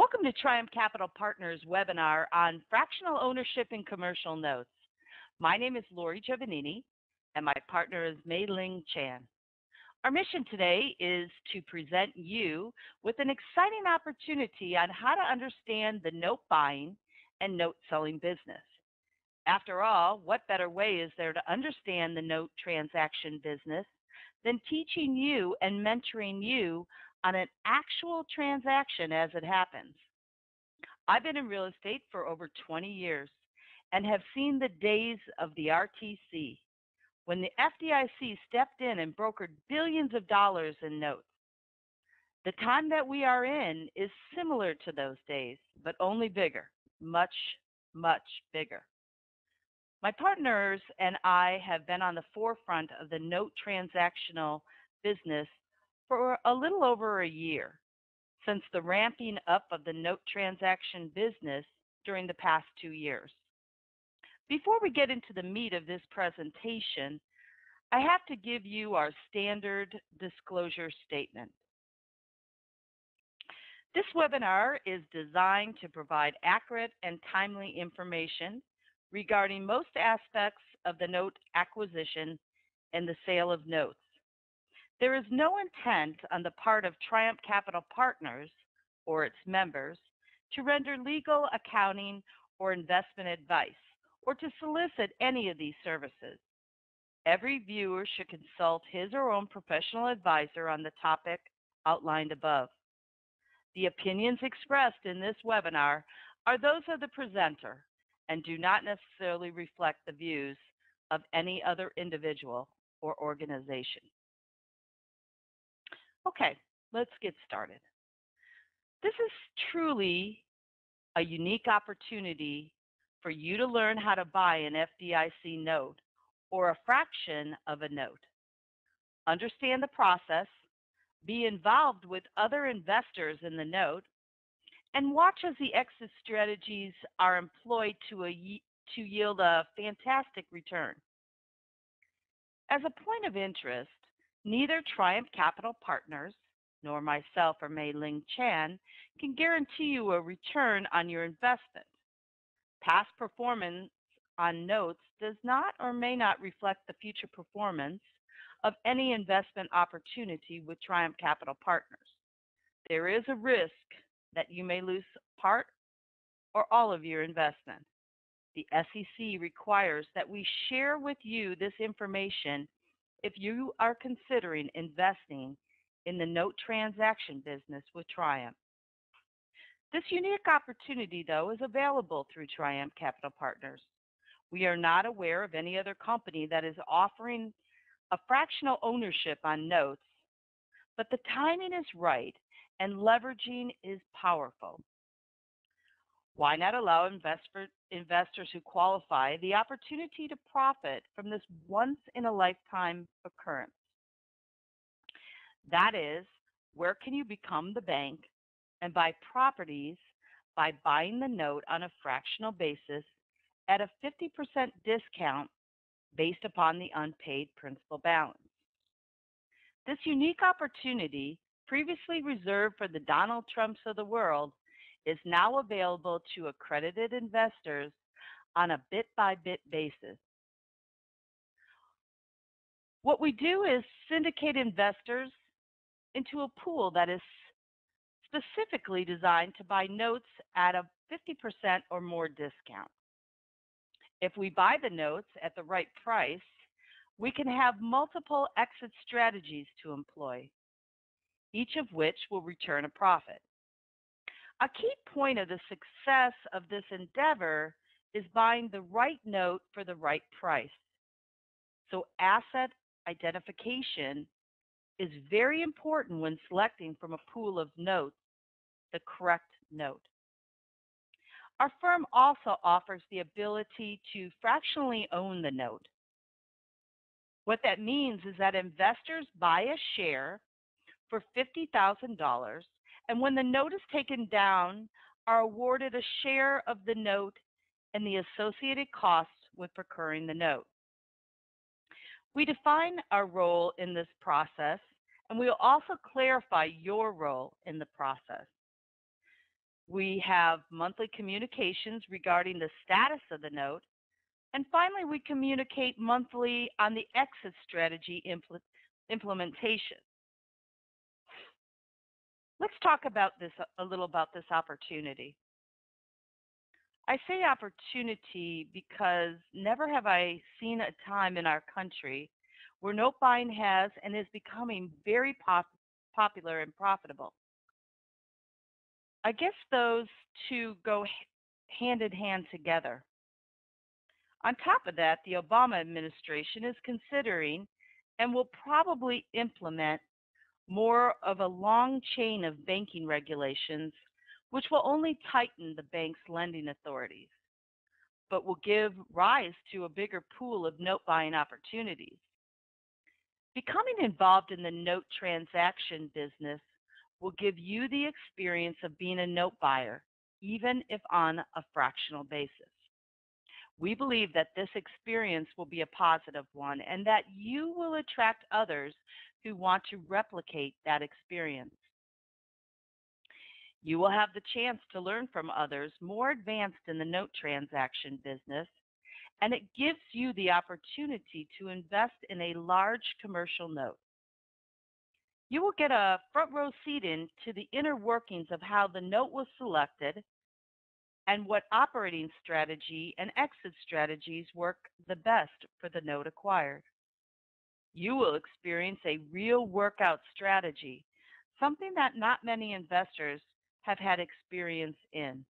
Welcome to Triumph Capital Partners webinar on fractional ownership in commercial notes. My name is Lori Giovannini, and my partner is Mei Ling Chan. Our mission today is to present you with an exciting opportunity on how to understand the note buying and note selling business. After all, what better way is there to understand the note transaction business than teaching you and mentoring you on an actual transaction as it happens? I've been in real estate for over 20 years and have seen the days of the RTC when the FDIC stepped in and brokered billions of dollars in notes. The time that we are in is similar to those days, but only bigger, much, much bigger. My partners and I have been on the forefront of the note transactional business for a little over a year, since the ramping up of the note transaction business during the past 2 years. Before we get into the meat of this presentation, I have to give you our standard disclosure statement. This webinar is designed to provide accurate and timely information regarding most aspects of the note acquisition and the sale of notes. There is no intent on the part of Triumph Capital Partners or its members to render legal, accounting, or investment advice, or to solicit any of these services. Every viewer should consult his or her own professional advisor on the topic outlined above. The opinions expressed in this webinar are those of the presenter and do not necessarily reflect the views of any other individual or organization. Okay, let's get started. This is truly a unique opportunity for you to learn how to buy an FDIC note or a fraction of a note. Understand the process, be involved with other investors in the note, and watch as the exit strategies are employed to yield a fantastic return. As a point of interest, neither Triumph Capital Partners nor myself or Mei Ling Chan can guarantee you a return on your investment. Past performance on notes does not or may not reflect the future performance of any investment opportunity with Triumph Capital Partners. There is a risk that you may lose part or all of your investment. The SEC requires that we share with you this information if you are considering investing in the note transaction business with Triumph. This unique opportunity, though, is available through Triumph Capital Partners. We are not aware of any other company that is offering a fractional ownership on notes, but the timing is right and leveraging is powerful. Why not allow investors who qualify the opportunity to profit from this once-in-a-lifetime occurrence? That is, where can you become the bank and buy properties by buying the note on a fractional basis at a 50% discount based upon the unpaid principal balance? This unique opportunity, previously reserved for the Donald Trumps of the world, is now available to accredited investors on a bit-by-bit basis. What we do is syndicate investors into a pool that is specifically designed to buy notes at a 50% or more discount. If we buy the notes at the right price, we can have multiple exit strategies to employ, each of which will return a profit. A key point of the success of this endeavor is buying the right note for the right price. So asset identification is very important when selecting from a pool of notes the correct note. Our firm also offers the ability to fractionally own the note. What that means is that investors buy a share for $50,000, and when the note is taken down, are awarded a share of the note and the associated costs with procuring the note. We define our role in this process, and we will also clarify your role in the process. We have monthly communications regarding the status of the note. And finally, we communicate monthly on the exit strategy implementation. Let's talk about this a little about this opportunity. I say opportunity because never have I seen a time in our country where note buying has and is becoming very popular and profitable. I guess those two go hand in hand together. On top of that, the Obama administration is considering and will probably implement more of a long chain of banking regulations, which will only tighten the bank's lending authorities, but will give rise to a bigger pool of note buying opportunities. Becoming involved in the note transaction business will give you the experience of being a note buyer, even if on a fractional basis. We believe that this experience will be a positive one and that you will attract others who want to replicate that experience. You will have the chance to learn from others more advanced in the note transaction business, and it gives you the opportunity to invest in a large commercial note. You will get a front row seat into the inner workings of how the note was selected and what operating strategy and exit strategies work the best for the note acquired. You will experience a real workout strategy, something that not many investors have had experience in.